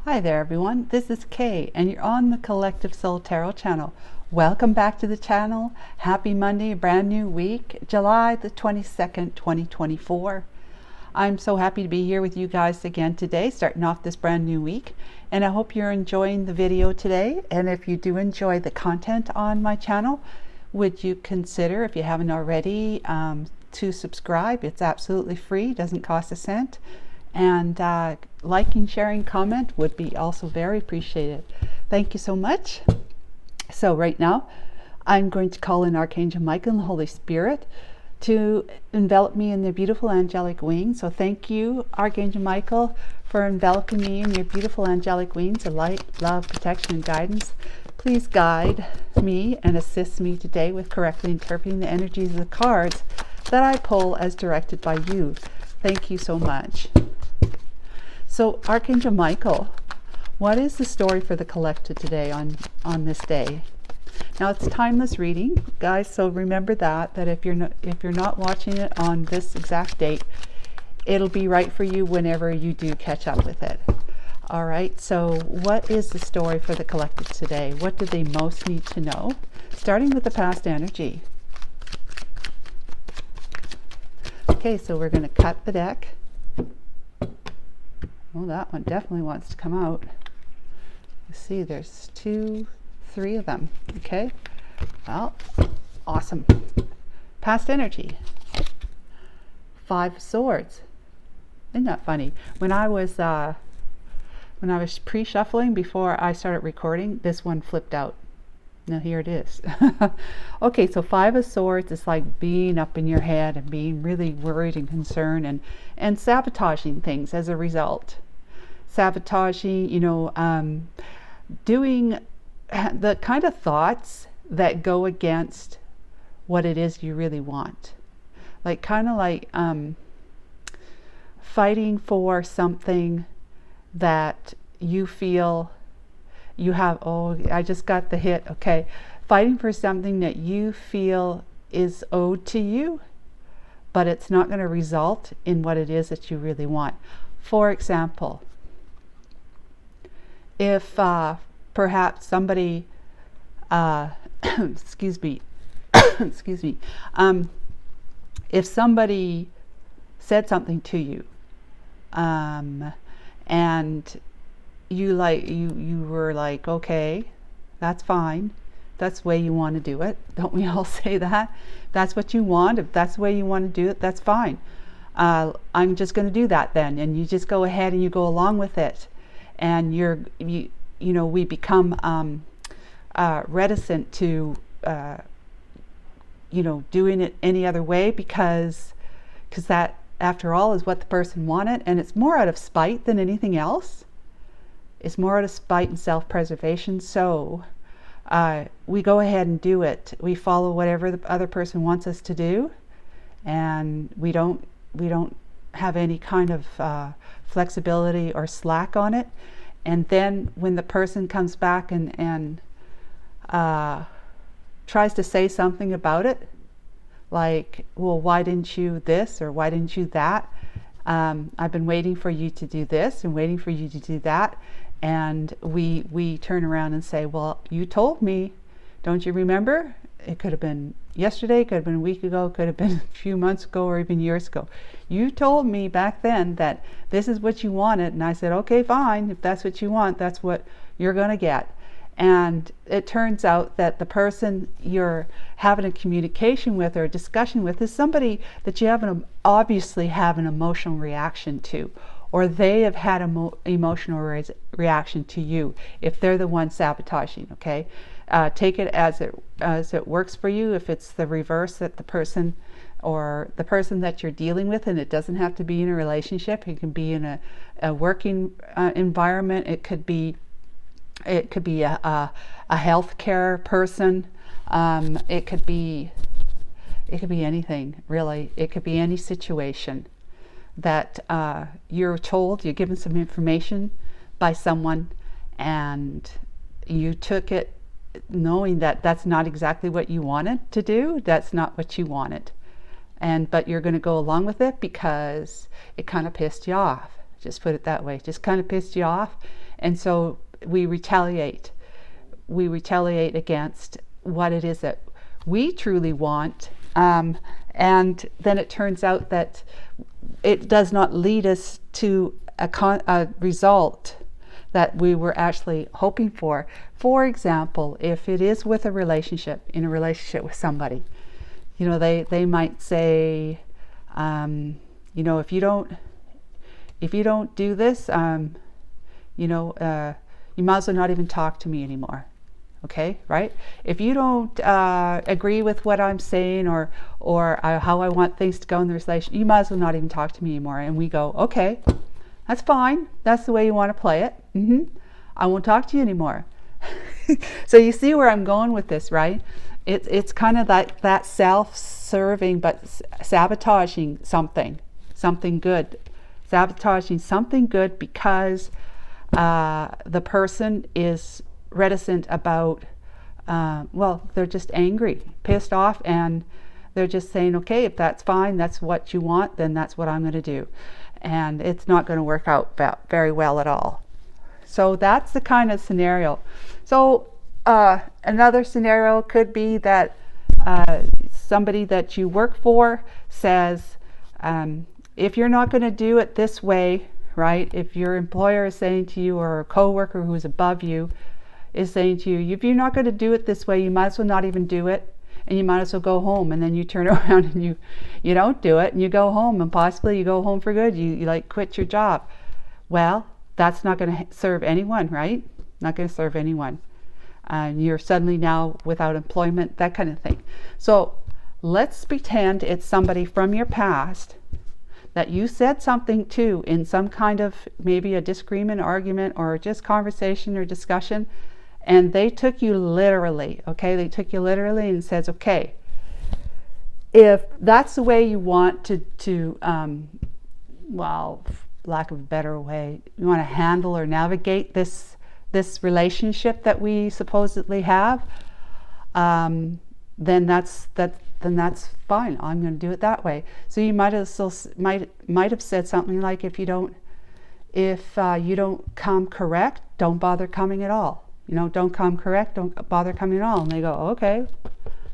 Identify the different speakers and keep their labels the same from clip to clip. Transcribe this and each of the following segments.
Speaker 1: Hi there everyone, this is Kay and you're on the Collective Soul Tarot channel. Welcome back to the channel. Happy Monday, brand new week, July the 22nd, 2024. I'm so happy to be here with you guys again today, starting off this brand new week. And I hope you're enjoying the video today. And if you do enjoy the content on my channel, would you consider, if you haven't already, to subscribe? It's absolutely free, doesn't cost a cent. And liking, sharing, comment would be also very appreciated. Thank you so much. So right now, I'm going to call in Archangel Michael and the Holy Spirit to envelop me in their beautiful angelic wings. So thank you, Archangel Michael, for enveloping me in your beautiful angelic wings of light, love, protection, and guidance. Please guide me and assist me today with correctly interpreting the energies of the cards that I pull as directed by you. Thank you so much. So Archangel Michael, what is the story for the collective today on this day? Now it's timeless reading, guys, so remember that if you're not watching it on this exact date, it'll be right for you whenever you do catch up with it. All right, so what is the story for the collective today? What do they most need to know? Starting with the past energy. Okay, so we're going to cut the deck. Well, that one definitely wants to come out. You see, there's 2, 3 of them. Okay, well, awesome. Past energy. 5 of Swords. Isn't that funny? When I was pre-shuffling before I started recording, this one flipped out. Now here it is. Okay, so 5 of Swords is like being up in your head and being really worried and concerned and sabotaging things as a result. Sabotaging, doing the kind of thoughts that go against what it is you really want. Like kind of like fighting for something that you feel you have, oh, I just got the hit, okay. Fighting for something that you feel is owed to you, but it's not going to result in what it is that you really want. For example, if perhaps somebody, excuse me, excuse me, if somebody said something to you, and you were like, okay, that's fine. That's the way you want to do it. Don't we all say that? That's what you want. If that's the way you want to do it, that's fine. I'm just going to do that then. And you just go ahead and you go along with it. And we become reticent to, doing it any other way because that, after all, is what the person wanted. And it's more out of spite than anything else. It's more out of spite and self-preservation. So we go ahead and do it. We follow whatever the other person wants us to do, and we don't have any kind of flexibility or slack on it. And then when the person comes back and tries to say something about it, like, well, why didn't you this or why didn't you that? I've been waiting for you to do this and waiting for you to do that. And we turn around and say, well, you told me, don't you remember? It could have been yesterday, could have been a week ago, could have been a few months ago, or even years ago. You told me back then that this is what you wanted. And I said, okay, fine. If that's what you want, that's what you're going to get. And it turns out that the person you're having a communication with or a discussion with is somebody that you obviously have an emotional reaction to, or they have had an emotional reaction to you if they're the one sabotaging. Okay, take it as it works for you. If it's the reverse, that the person that you're dealing with, and it doesn't have to be in a relationship. It can be in a working environment. It could be a healthcare person. It could be anything, really. It could be any situation that you're given some information by someone, and you took it knowing that that's not exactly what you wanted to do. That's not what you wanted. But you're going to go along with it because it kind of pissed you off. Just put it that way. Just kind of pissed you off. And so we retaliate. We retaliate against what it is that we truly want. And then it turns out that it does not lead us to a result that we were actually hoping for. For example, if it is with a relationship, in a relationship with somebody, you know, they might say, you know, if you don't do this, you know, you might as well not even talk to me anymore. Okay, right? If you don't agree with what I'm saying or how I want things to go in the relationship, you might as well not even talk to me anymore. And we go, okay, that's fine. That's the way you want to play it. I won't talk to you anymore. So you see where I'm going with this, right? It's kind of that self-serving, but sabotaging something good. Sabotaging something good because the person is reticent about, well, they're just angry, pissed off, and they're just saying, okay, if that's fine, that's what you want, then that's what I'm going to do. And it's not going to work out very well at all. So that's the kind of scenario. So another scenario could be that somebody that you work for says, if you're not going to do it this way, right? If your employer is saying to you, or a coworker who's above you is saying to you, if you're not going to do it this way, you might as well not even do it, and you might as well go home. And then you turn around and you don't do it, and you go home, and possibly you go home for good. You like quit your job. Well, that's not going to serve anyone, right? Not going to serve anyone. You're suddenly now without employment, that kind of thing. So let's pretend it's somebody from your past that you said something to in some kind of maybe a disagreement, argument, or just conversation or discussion, and they took you literally. Okay, they took you literally and says, okay, if that's the way you want to well, lack of a better way, you want to handle or navigate this relationship that we supposedly have, then that's fine. I'm going to do it that way. So you might have said something like, if you don't come correct, don't bother coming at all. You know, don't come correct, don't bother coming at all. And they go, okay,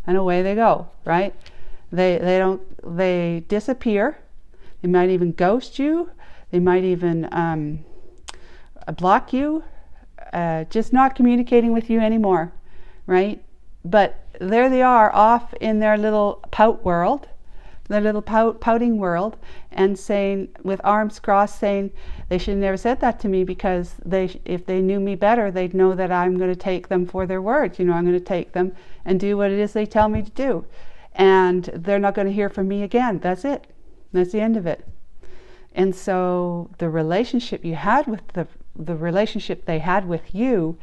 Speaker 1: and away they go, right? They disappear. They might even ghost you. They might even block you, just not communicating with you anymore, right? But there they are, off in their little pout world, their little pouting world, and saying, with arms crossed, saying, they should have never said that to me, because if they knew me better, they'd know that I'm going to take them for their words. You know, I'm going to take them and do what it is they tell me to do. And they're not going to hear from me again. That's it. That's the end of it. And so the relationship you had with the relationship they had with you,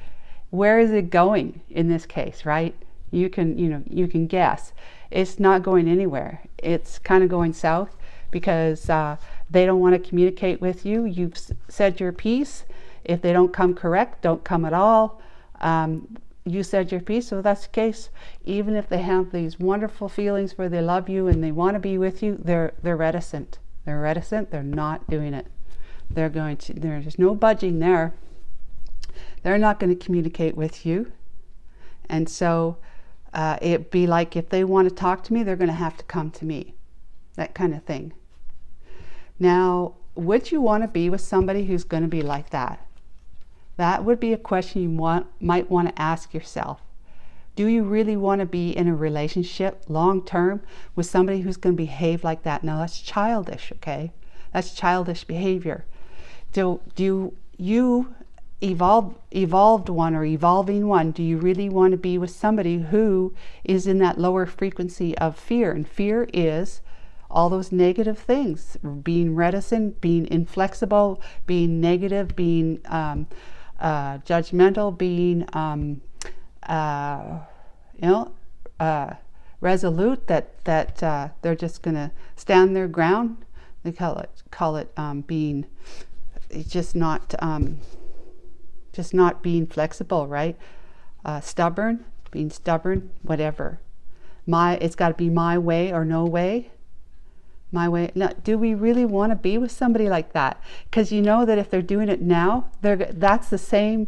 Speaker 1: where is it going in this case, right? You can guess. It's not going anywhere. It's kind of going south, because they don't want to communicate with you. You've said your piece. If they don't come correct, don't come at all. You said your piece, so that's the case. Even if they have these wonderful feelings where they love you and they want to be with you, they're reticent. They're reticent. They're not doing it. There's no budging there. They're not going to communicate with you. And so it'd be like, if they want to talk to me, they're going to have to come to me. That kind of thing. Now, would you want to be with somebody who's going to be like that? That would be a question you might want to ask yourself. Do you really want to be in a relationship long term with somebody who's going to behave like that? Now, that's childish, okay? That's childish behavior. Do you evolved one, or evolving one, do you really want to be with somebody who is in that lower frequency of fear? And fear is all those negative things: being reticent, being inflexible, being negative, being judgmental, being resolute, that they're just going to stand their ground. They call it being just not being flexible, right? Stubborn, being stubborn, whatever. It's got to be my way or no way. my way. Now, do we really want to be with somebody like that? Because you know that if they're doing it now, that's the same,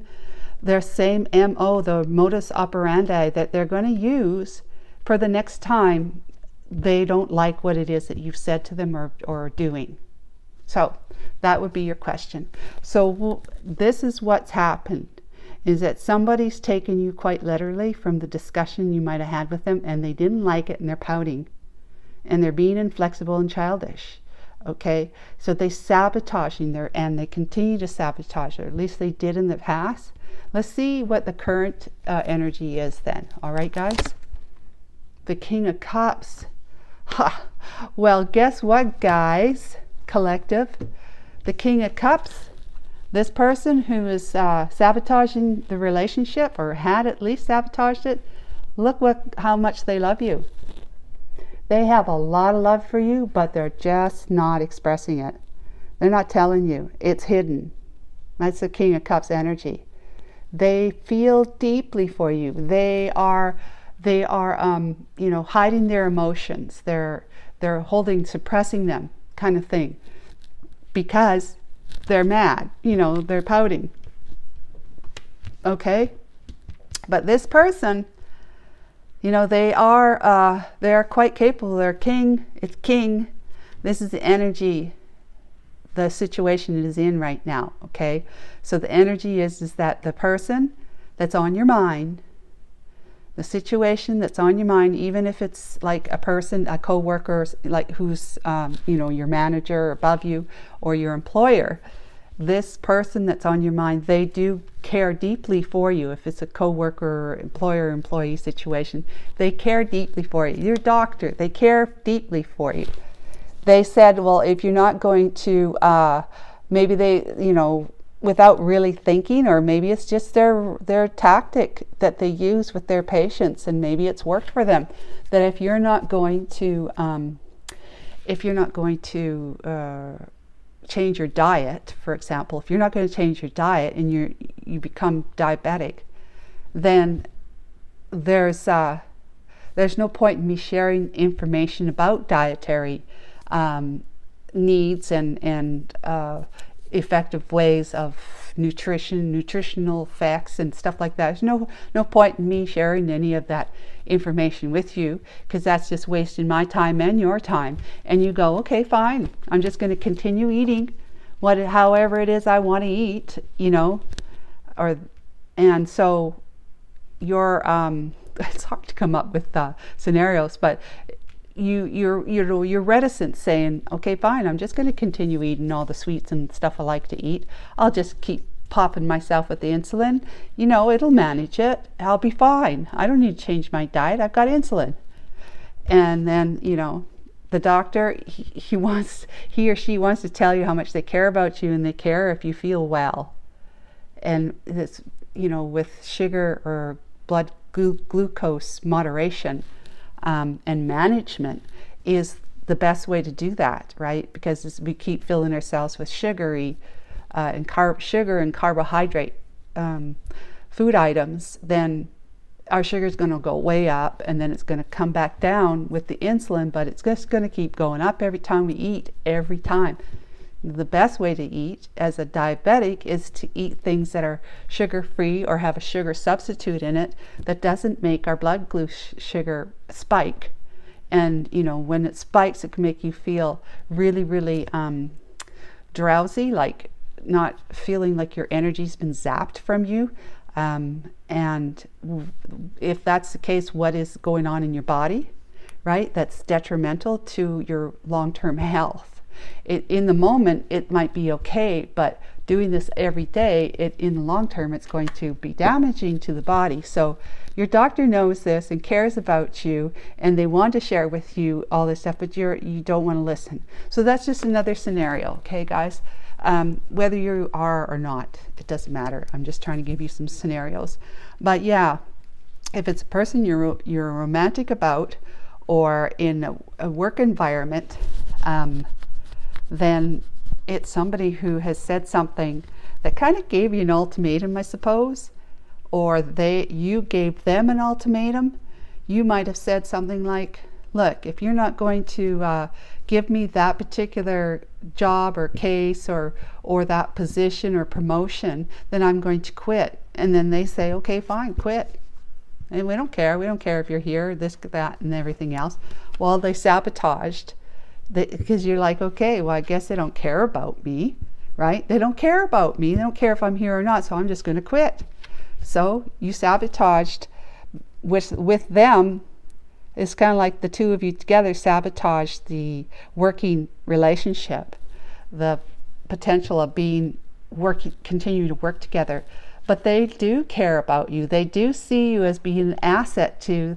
Speaker 1: their same MO, the modus operandi that they're going to use for the next time they don't like what it is that you've said to them or doing. So that would be your question. So this is what's happened, is that somebody's taken you quite literally from the discussion you might have had with them, and they didn't like it, and they're pouting. And they're being inflexible and childish. Okay, so they sabotaging there, and they continue to sabotage, or at least they did in the past. Let's see what the current energy is then. All right, guys. The King of Cups. Ha. Well, guess what, guys? Collective. The King of Cups. This person who is sabotaging the relationship, or had at least sabotaged it. Look how much they love you. They have a lot of love for you, but they're just not expressing it. They're not telling you. It's hidden. That's the King of Cups energy. They feel deeply for you. They are you know, hiding their emotions. They're suppressing them, kind of thing, because they're mad. You know, they're pouting. Okay, but this person, you know, they are quite capable. They're king. It's king. This is the energy, the situation it is in right now. Okay, so the energy is that the person that's on your mind, the situation that's on your mind, even if it's like a person, a co-worker, like who's you know, your manager above you, or your employer. This person that's on your mind, they do care deeply for you. If it's a co-worker, employer-employee situation, they care deeply for you. Your doctor, they care deeply for you. They said, well, if you're not going to, maybe they, you know, without really thinking, or maybe it's just their tactic that they use with their patients, and maybe it's worked for them, that if you're not going to change your diet, for example, if you're not going to change your diet and you become diabetic, then there's no point in me sharing information about dietary needs and effective ways of nutritional facts and stuff like that. There's no point in me sharing any of that information with you, because that's just wasting my time and your time. And you go, okay, fine, I'm just going to continue eating however it is I want to eat, you know, and so you're it's hard to come up with scenarios, but you're reticent, saying, okay, fine, I'm just going to continue eating all the sweets and stuff I like to eat. I'll just keep popping myself with the insulin. You know, it'll manage it. I'll be fine. I don't need to change my diet. I've got insulin. And then, you know, the doctor, he or she wants to tell you how much they care about you, and they care if you feel well. And this, you know, with sugar or blood glucose moderation and management is the best way to do that, right? Because we keep filling ourselves with sugar and carbohydrate food items, then our sugar is going to go way up, and then it's going to come back down with the insulin, but it's just going to keep going up every time we eat, every time. The best way to eat as a diabetic is to eat things that are sugar-free or have a sugar substitute in it that doesn't make our blood glucose sugar spike. And, you know, when it spikes, it can make you feel really, really drowsy, like not feeling like your energy's been zapped from you. And if that's the case, what is going on in your body, right? That's detrimental to your long-term health. In the moment, it might be okay, but doing this every day, in the long term, it's going to be damaging to the body. So your doctor knows this and cares about you, and they want to share with you all this stuff, but you don't want to listen. So that's just another scenario, okay, guys? Whether you are or not, it doesn't matter. I'm just trying to give you some scenarios. But yeah, if it's a person you're romantic about, or in a work environment, then it's somebody who has said something that kind of gave you an ultimatum, I suppose, or you gave them an ultimatum. You might have said something like, look, if you're not going to give me that particular job or case or that position or promotion, then I'm going to quit. And then they say, okay, fine, quit. And we don't care. We don't care if you're here, this, that, and everything else. Well, they sabotaged, because you're like, okay, well, I guess they don't care about me, right? They don't care about me. They don't care if I'm here or not, so I'm just going to quit. So you sabotaged with them. It's kind of like the two of you together sabotaged the working relationship, the potential of continue to work together. But they do care about you. They do see you as being an asset to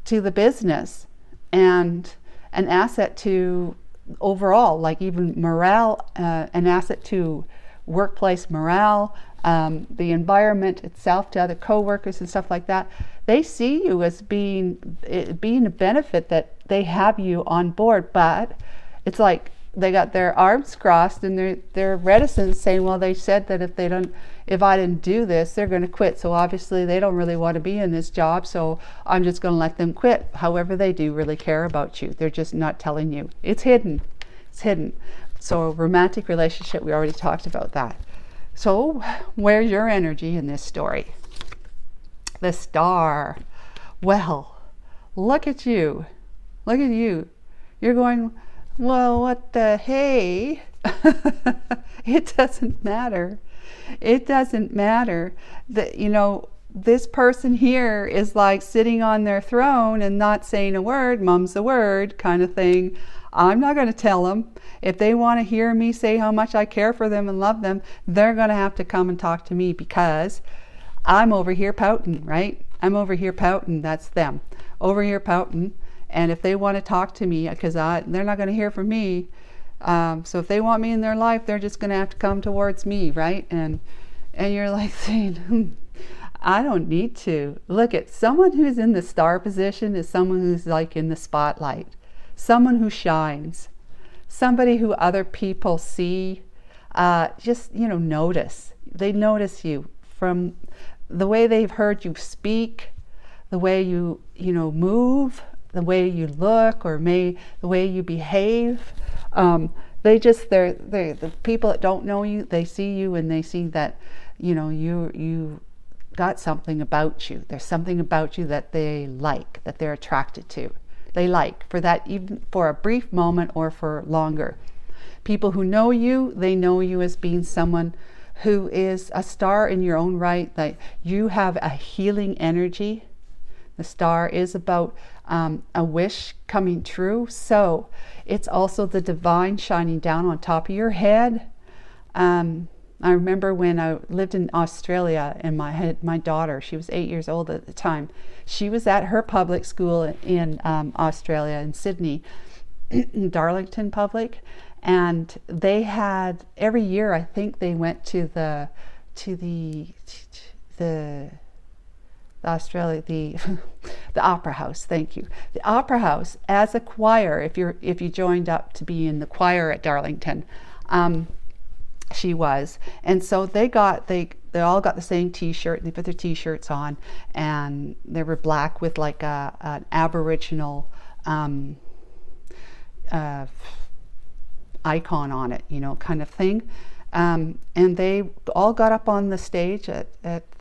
Speaker 1: the business, and an asset to overall, like even morale, an asset to workplace morale, the environment itself, to other co-workers and stuff like that. They see you as being a benefit, that they have you on board, but it's like they got their arms crossed and they're reticent, saying, well, they said that if I didn't do this, they're going to quit. So obviously they don't really want to be in this job, so I'm just going to let them quit. However, they do really care about you. They're just not telling you. It's hidden. It's hidden. So a romantic relationship, we already talked about that. So where's your energy in this story? The Star. Well, look at you. Look at you. You're going, well, what the hey? It doesn't matter. It doesn't matter. This person here is like sitting on their throne and not saying a word, mum's the word kind of thing. I'm not going to tell them. If they want to hear me say how much I care for them and love them, they're going to have to come and talk to me, because I'm over here pouting, right? I'm over here pouting. That's them. Over here pouting. And if they want to talk to me, because they're not going to hear from me. So if they want me in their life, they're just going to have to come towards me, right? And you're like saying, I don't need to. Look, at someone who's in the star position is someone who's like in the spotlight. Someone who shines. Somebody who other people see, notice. They notice you from the way they've heard you speak, the way you move, the way you look, or the way you behave. They're the people that don't know you. They see you and they see that you got something about you. There's something about you that they like, that they're attracted to. They like for that, even for a brief moment or for longer. People who know you, they know you as being someone who is a star in your own right. Like, you have a healing energy. The star is about a wish coming true. So it's also the divine shining down on top of your head. I remember when I lived in Australia, and my daughter, she was 8 years old at the time. She was at her public school in Australia, in Sydney, Darlington Public, and they had every year, I think they went to the Opera House. Thank you. The Opera House as a choir. If you joined up to be in the choir at Darlington. She was, and so they all got the same T-shirt. They put their T-shirts on, and they were black with like an Aboriginal icon on it, kind of thing. And they all got up on the stage at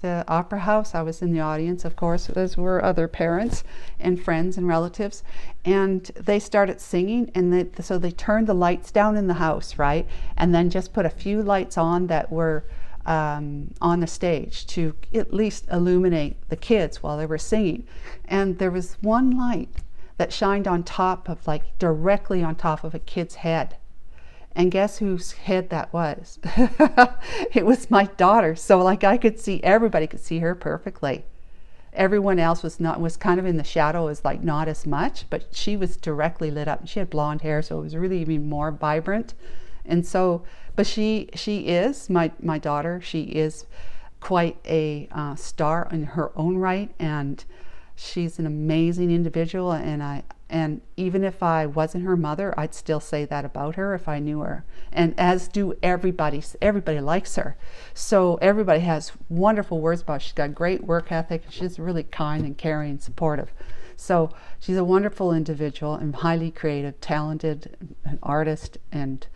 Speaker 1: the Opera House. I was in the audience, of course, as were other parents and friends and relatives. And they started singing, and so they turned the lights down in the house, right? And then just put a few lights on that were on the stage to at least illuminate the kids while they were singing. And there was one light that shined on top of, like directly on top of a kid's head. And guess whose head that was? It was my daughter. So like everybody could see her perfectly. Everyone else was kind of in the shadow, was like not as much, but she was directly lit up. She had blonde hair, so it was really even more vibrant. And so, but she is my daughter. She is quite a star in her own right, and she's an amazing individual. And even if I wasn't her mother, I'd still say that about her if I knew her. And as do everybody. Everybody likes her. So everybody has wonderful words about her. She's got great work ethic. She's really kind and caring and supportive. So she's a wonderful individual and highly creative, talented, an artist, and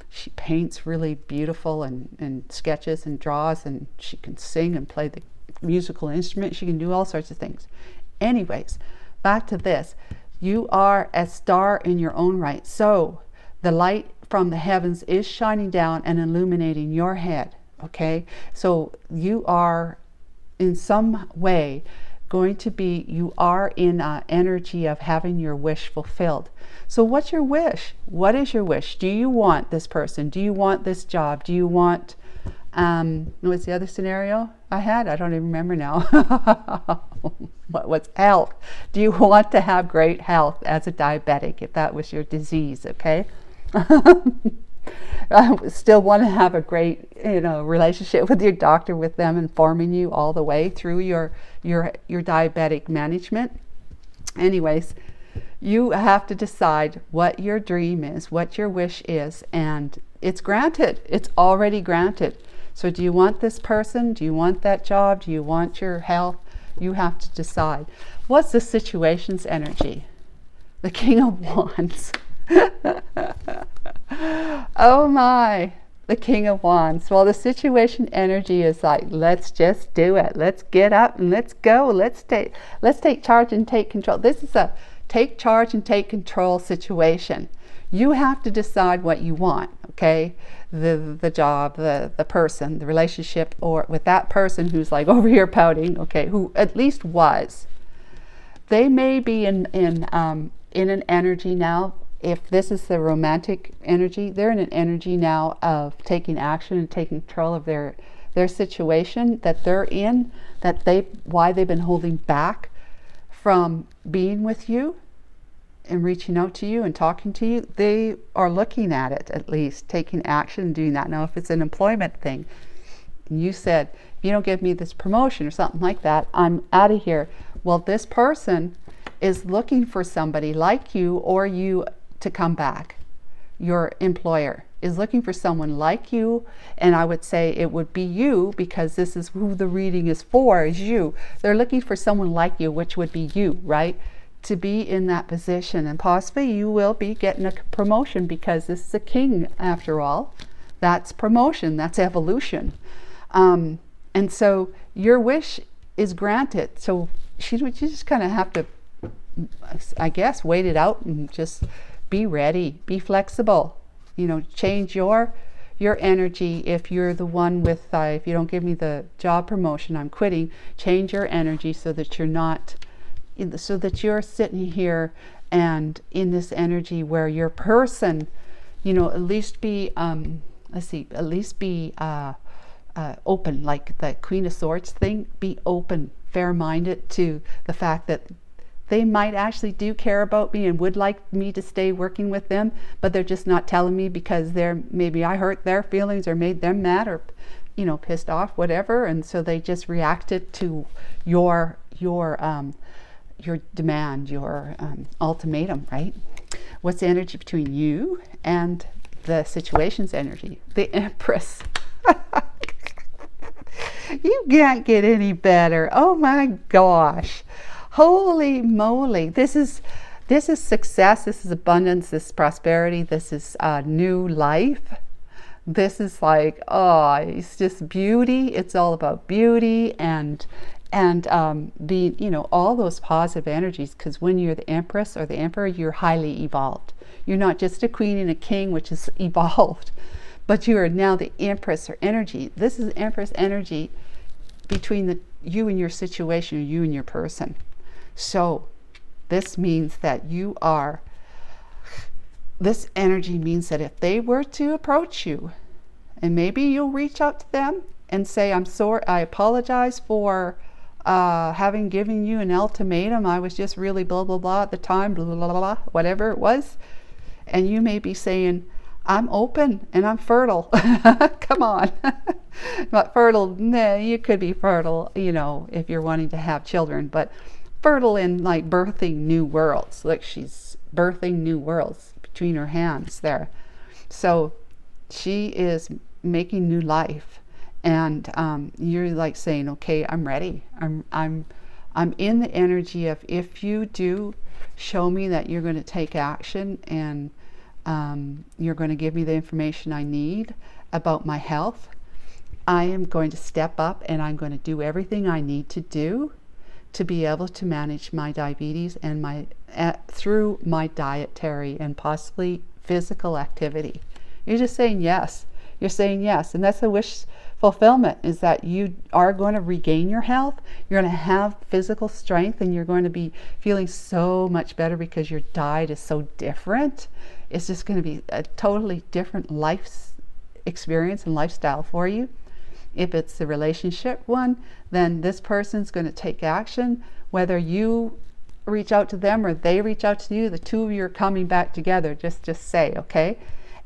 Speaker 1: she paints really beautiful and sketches and draws, and she can sing and play the musical instrument. She can do all sorts of things. Anyways, back to this. You are a star in your own right. So the light from the heavens is shining down and illuminating your head. Okay, so you are in some way going to be, you are in an energy of having your wish fulfilled. So what's your wish? What is your wish? Do you want this person? Do you want this job? Do you want, what's the other scenario I had? I don't even remember now. What's health? Do you want to have great health as a diabetic, if that was your disease? Okay. I still want to have a great, relationship with your doctor, with them informing you all the way through your diabetic management. Anyways, you have to decide what your dream is, what your wish is, and it's granted. It's already granted. So do you want this person? Do you want that job? Do you want your health? You have to decide. What's the situation's energy? The King of Wands. Oh my, the King of Wands. Well, the situation energy is like, let's just do it. Let's get up and let's go. Let's take charge and take control. This is a take charge and take control situation. You have to decide what you want, okay? The job, the person, the relationship, or with that person who's like over here pouting, okay, who at least was. They may be in an energy now. If this is the romantic energy, they're in an energy now of taking action and taking control of their situation that they're in, why they've been holding back from being with you and reaching out to you and talking to you. They are looking at it, at least taking action and doing that. Now, if it's an employment thing, and you said, if you don't give me this promotion or something like that, I'm out of here. Well, this person is looking for somebody like you or you to come back. Your employer is looking for someone like you, and I would say it would be you, because this is who the reading is for, is you. They're looking for someone like you, which would be you, right? To be in that position, and possibly you will be getting a promotion, because this is a king after all. That's promotion, that's evolution. And so your wish is granted. So you just kind of have to, I guess, wait it out and just be ready, be flexible, change your energy. If you're the one with, if you don't give me the job promotion, I'm quitting, change your energy so that you're not, so that you're sitting here and in this energy where your person, at least be, at least be open, like the Queen of Swords thing, be open, fair-minded to the fact that they might actually do care about me and would like me to stay working with them, but they're just not telling me because maybe I hurt their feelings or made them mad or, pissed off, whatever. And so they just reacted to your demand, your ultimatum, right? What's the energy between you and the situation's energy? The Empress. You can't get any better. Oh my gosh. Holy moly. This is success. This is abundance. This is prosperity. This is new life. This is like, it's just beauty. It's all about beauty and being, all those positive energies. Because when you're the Empress or the Emperor, you're highly evolved. You're not just a queen and a king, which is evolved, but you are now the Empress or energy. This is Empress energy between you and your situation, or you and your person. So this means that this energy means that if they were to approach you, and maybe you'll reach out to them and say, I'm sorry, I apologize for having given you an ultimatum. I was just really blah, blah, blah at the time, blah, blah, blah, blah, whatever it was. And you may be saying, I'm open and I'm fertile. Come on. Not fertile, nah, you could be fertile, if you're wanting to have children, but fertile in like birthing new worlds. Look, she's birthing new worlds between her hands there. So she is making new life, and you're like saying, okay, I'm ready. I'm in the energy of, if you do show me that you're going to take action and you're going to give me the information I need about my health, I am going to step up and I'm going to do everything I need to do to be able to manage my diabetes and my through my dietary and possibly physical activity. You're just saying yes. You're saying yes, and that's a wish fulfillment, is that you are going to regain your health. You're going to have physical strength, and you're going to be feeling so much better because your diet is so different. It's just going to be a totally different life experience and lifestyle for you. If it's the relationship one, then this person's going to take action. Whether you reach out to them or they reach out to you, the two of you are coming back together. Just say, okay?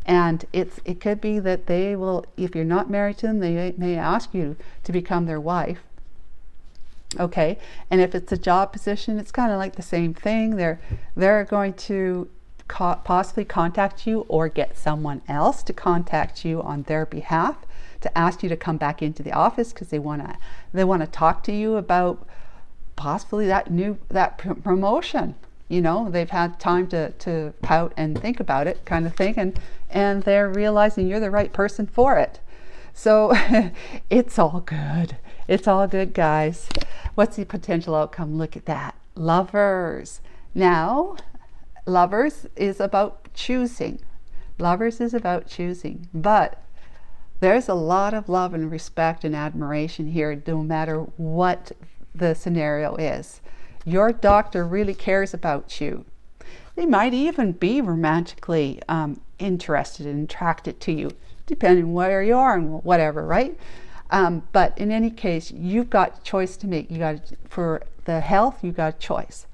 Speaker 1: And it could be that they will, if you're not married to them, they may ask you to become their wife. Okay? And if it's a job position, it's kind of like the same thing. They're going to possibly contact you or get someone else to contact you on their behalf to ask you to come back into the office because they want to talk to you about possibly that promotion. You know, they've had time to pout and think about it, kind of thing, and they're realizing you're the right person for it. So it's all good. It's all good, guys. What's the potential outcome? Look at that. Lovers. Now, lovers is about choosing. Lovers is about choosing. But there's a lot of love and respect and admiration here, no matter what the scenario is. Your doctor really cares about you. They might even be romantically interested and attracted to you, depending where you are and whatever, right? But in any case, you've got a choice to make. For the health, you got a choice.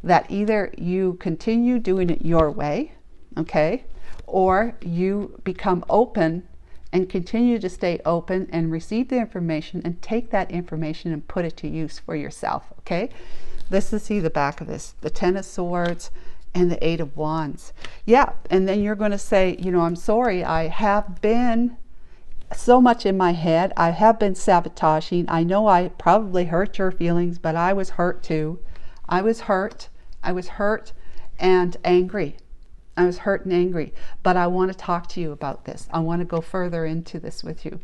Speaker 1: That either you continue doing it your way, okay, or you become open and continue to stay open and receive the information and take that information and put it to use for yourself, okay? This is, see the back of this, the Ten of Swords and the Eight of Wands. Yeah, and then you're going to say, you know, I'm sorry, I have been so much in my head. I have been sabotaging. I know I probably hurt your feelings, but I was hurt too. I was hurt and angry. I was hurt and angry, but I want to talk to you about this. I want to go further into this with you.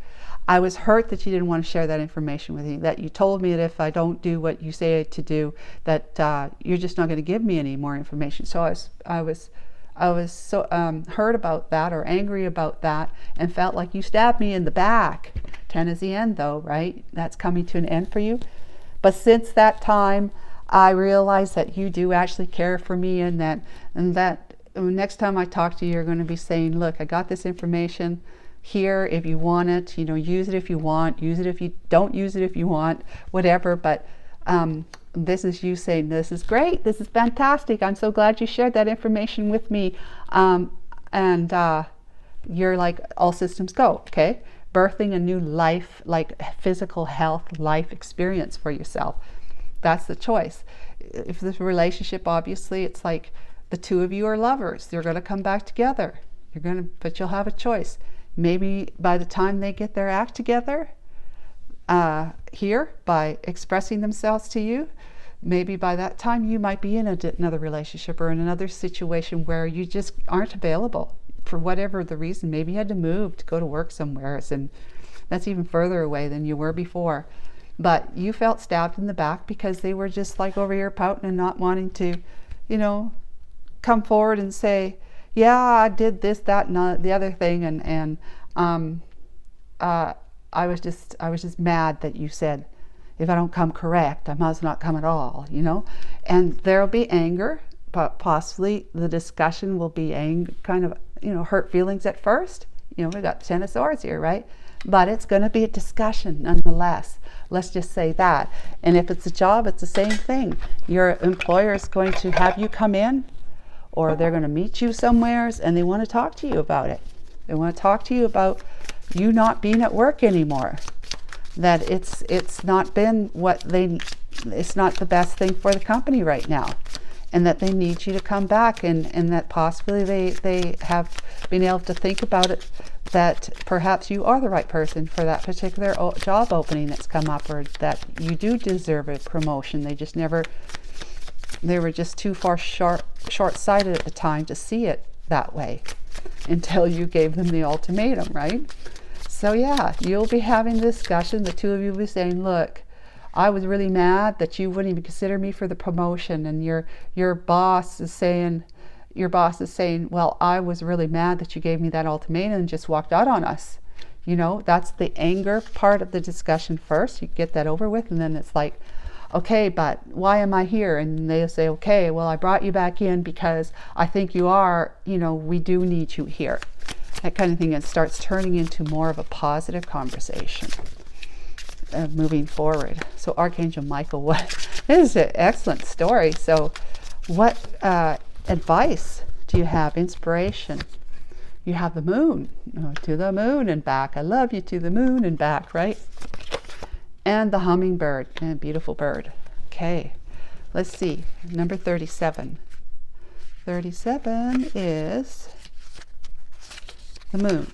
Speaker 1: I was hurt that you didn't want to share that information with me, that you told me that if I don't do what you say to do, that you're just not going to give me any more information. So I was so hurt about that, or angry about that, and felt like you stabbed me in the back. 10 is the end though, right? That's coming to an end for you. But since that time, I realized that you do actually care for me, and that next time I talk to you, you're going to be saying, look, I got this information here. If you want it, you know, use it if you want, use it if you don't use it if you want, whatever. But this is you saying, this is great, this is fantastic, I'm so glad you shared that information with me. And you're like, all systems go, okay? Birthing a new life, like physical health, life experience for yourself. That's the choice. If this relationship, obviously, it's like, the two of you are lovers. They're going to come back together. But you'll have a choice. Maybe by the time they get their act together, here, by expressing themselves to you, maybe by that time you might be in another relationship or in another situation where you just aren't available for whatever the reason. Maybe you had to move to go to work somewhere, and that's even further away than you were before. But you felt stabbed in the back because they were just like over here pouting and not wanting to, you know, come forward and say, yeah, I did this, that, and the other thing, and I was just mad that you said, if I don't come correct, I must not come at all, you know. And there'll be anger, but possibly the discussion will be kind of, you know, hurt feelings at first. You know, we got 10 of Swords here, right? But it's going to be a discussion nonetheless. Let's just say that. And if it's a job, it's the same thing. Your employer is going to have you come in, or they're going to meet you somewhere, and they want to talk to you about it. They want to talk to you about you not being at work anymore. That it's not been it's not the best thing for the company right now. and that they need you to come back, and that possibly they have been able to think about it, that perhaps you are the right person for that particular job opening that's come up, or that you do deserve a promotion. They were just too far short-sighted at the time to see it that way until you gave them the ultimatum, right? So yeah, you'll be having a discussion. The two of you will be saying, look, I was really mad that you wouldn't even consider me for the promotion, and your boss is saying, well, I was really mad that you gave me that ultimatum and just walked out on us. You know, that's the anger part of the discussion first. You get that over with, and then it's like, okay, but why am I here? And they'll say, okay, well, I brought you back in because I think you are, we do need you here. That kind of thing. It starts turning into more of a positive conversation moving forward. So Archangel Michael, this is an excellent story. So what advice do you have? Inspiration. You have the moon. To the moon and back. I love you, to the moon and back, right? And the hummingbird. And beautiful bird. Okay. Let's see. Number 37. 37 is the moon.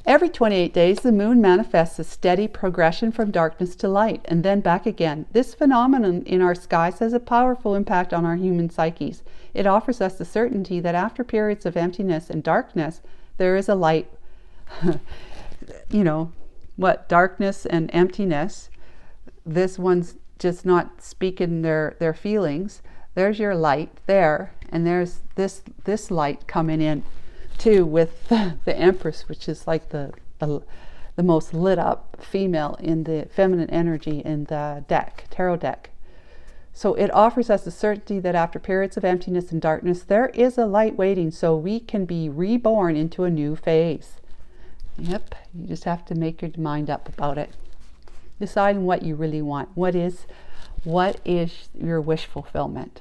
Speaker 1: Every 28 days, the moon manifests a steady progression from darkness to light, and then back again. This phenomenon in our skies has a powerful impact on our human psyches. It offers us the certainty that after periods of emptiness and darkness, there is a light. Darkness and emptiness. This one's just not speaking their feelings. There's your light there, and there's this light coming in too, with the Empress, which is like the most lit up female in the feminine energy in the tarot deck. So it offers us the certainty that after periods of emptiness and darkness, there is a light waiting, so we can be reborn into a new phase. Yep, you just have to make your mind up about it. Decide what you really want. What is your wish fulfillment?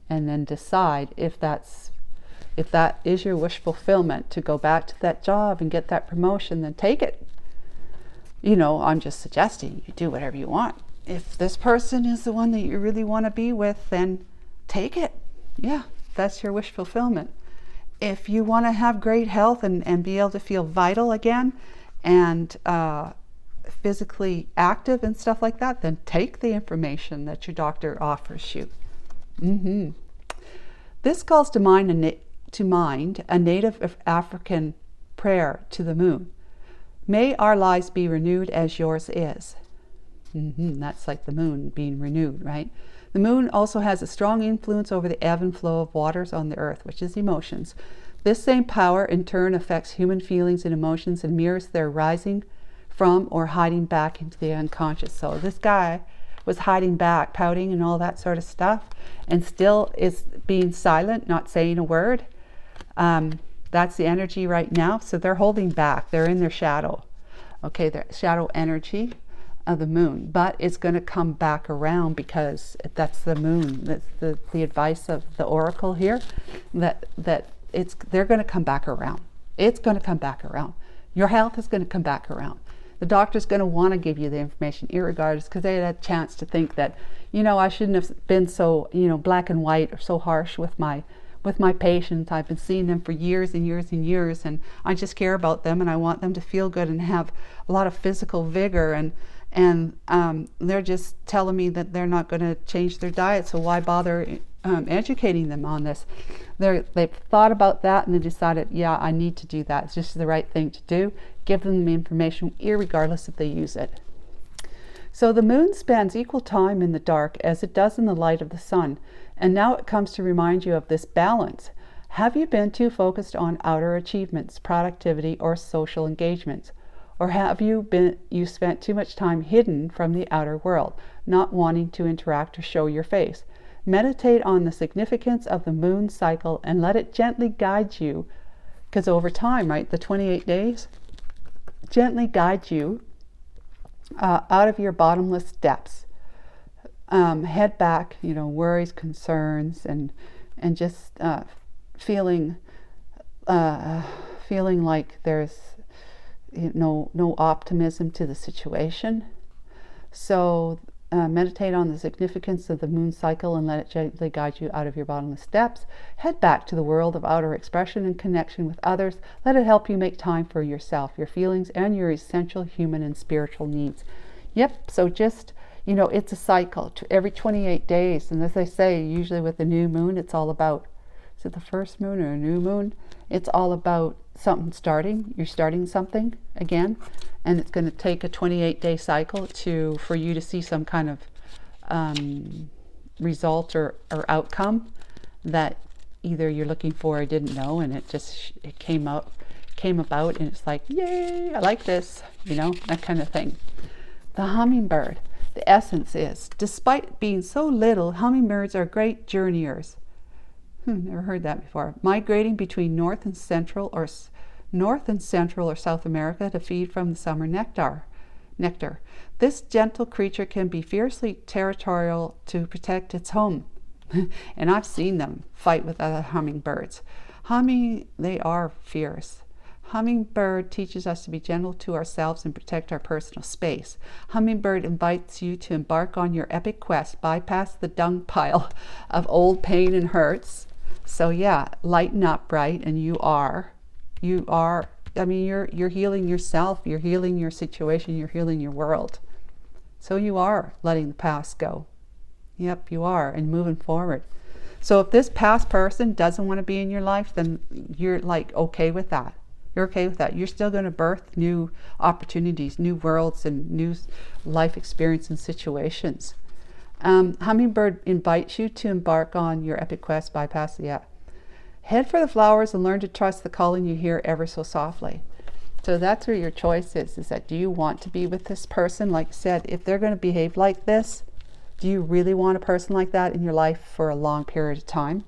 Speaker 1: And then decide if that is your wish fulfillment to go back to that job and get that promotion, then take it. I'm just suggesting you do whatever you want. If this person is the one that you really want to be with, then take it. Yeah, that's your wish fulfillment. If you want to have great health and be able to feel vital again and physically active and stuff like that, then take the information that your doctor offers you. This calls to mind a native African prayer to the moon. May our lives be renewed as yours is. That's like the moon being renewed, right? The moon also has a strong influence over the ebb and flow of waters on the earth, which is emotions. This same power in turn affects human feelings and emotions and mirrors their rising from or hiding back into the unconscious. So this guy was hiding back, pouting and all that sort of stuff, and still is being silent, not saying a word. That's the energy right now. So they're holding back. They're in their shadow. Okay, their shadow energy of the moon, but it's going to come back around because that's the moon. That's the advice of the oracle here, that they're going to come back around. It's going to come back around. Your health is going to come back around. The doctor's going to want to give you the information irregardless, because they had a chance to think that, I shouldn't have been so, black and white or so harsh with my patients. I've been seeing them for years and years and years, and I just care about them and I want them to feel good and have a lot of physical vigor, and they're just telling me that they're not going to change their diet, so why bother educating them on this? They've thought about that and they decided, yeah, I need to do that. It's just the right thing to do. Give them the information irregardless if they use it. So the moon spends equal time in the dark as it does in the light of the sun, and now it comes to remind you of this balance. Have you been too focused on outer achievements, productivity, or social engagements? Or have you spent too much time hidden from the outer world, not wanting to interact or show your face? Meditate on the significance of the moon cycle and let it gently guide you, because over time, right, the 28 days, gently guide you out of your bottomless depths. Head back, worries, concerns, and just feeling like there's no optimism to the situation. So Meditate on the significance of the moon cycle and let it gently guide you out of your bottomless depths. Head back to the world of outer expression and connection with others. Let it help you make time for yourself, your feelings, and your essential human and spiritual needs. Yep, so just, you know, it's a cycle to every 28 days. And as I say, usually with the new moon, it's all about, is it the first moon or a new moon? It's all about something starting. You're starting something again. And it's going to take a 28-day cycle for you to see some kind of result or outcome that either you're looking for or didn't know, and it came about, and it's like, yay, I like this, you know, that kind of thing. The hummingbird, the essence is, despite being so little, hummingbirds are great journeyers. Never heard that before. Migrating between North and Central or South America to feed from the summer nectar. This gentle creature can be fiercely territorial to protect its home. And I've seen them fight with other hummingbirds. They are fierce. Hummingbird teaches us to be gentle to ourselves and protect our personal space. Hummingbird invites you to embark on your epic quest, bypass the dung pile of old pain and hurts. So yeah, lighten up, right? And you're healing yourself, you're healing your situation, you're healing your world. So you are letting the past go. Yep, you are, and moving forward. So if this past person doesn't want to be in your life, then you're like okay with that. You're okay with that. You're still going to birth new opportunities, new worlds, and new life experience and situations. Hummingbird invites you to embark on your epic quest, bypass the head for the flowers and learn to trust the calling you hear ever so softly. So that's where your choice is that do you want to be with this person? Like I said, if they're going to behave like this, do you really want a person like that in your life for a long period of time?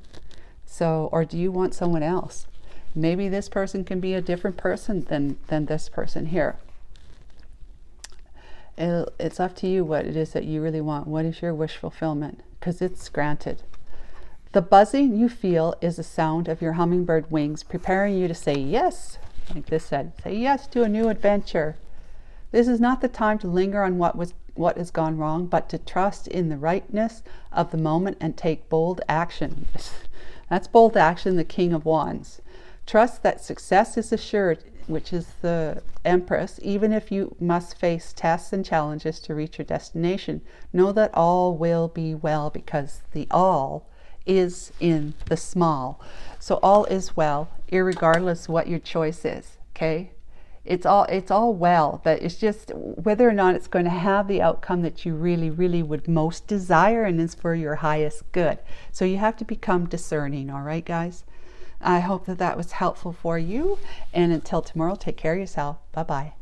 Speaker 1: So, or do you want someone else? Maybe this person can be a different person than this person here. It's up to you what it is that you really want. What is your wish fulfillment? Because it's granted. The buzzing you feel is the sound of your hummingbird wings preparing you to say yes, like this said, say yes to a new adventure. This is not the time to linger on what has gone wrong, but to trust in the rightness of the moment and take bold action. That's bold action, the King of Wands. Trust that success is assured, which is the Empress, even if you must face tests and challenges to reach your destination. Know that all will be well, because the all is in the small. So all is well, irregardless what your choice is, okay? It's all well, but it's just whether or not it's going to have the outcome that you really, really would most desire and is for your highest good. So you have to become discerning, all right, guys? I hope that was helpful for you. And until tomorrow, take care of yourself. Bye-bye.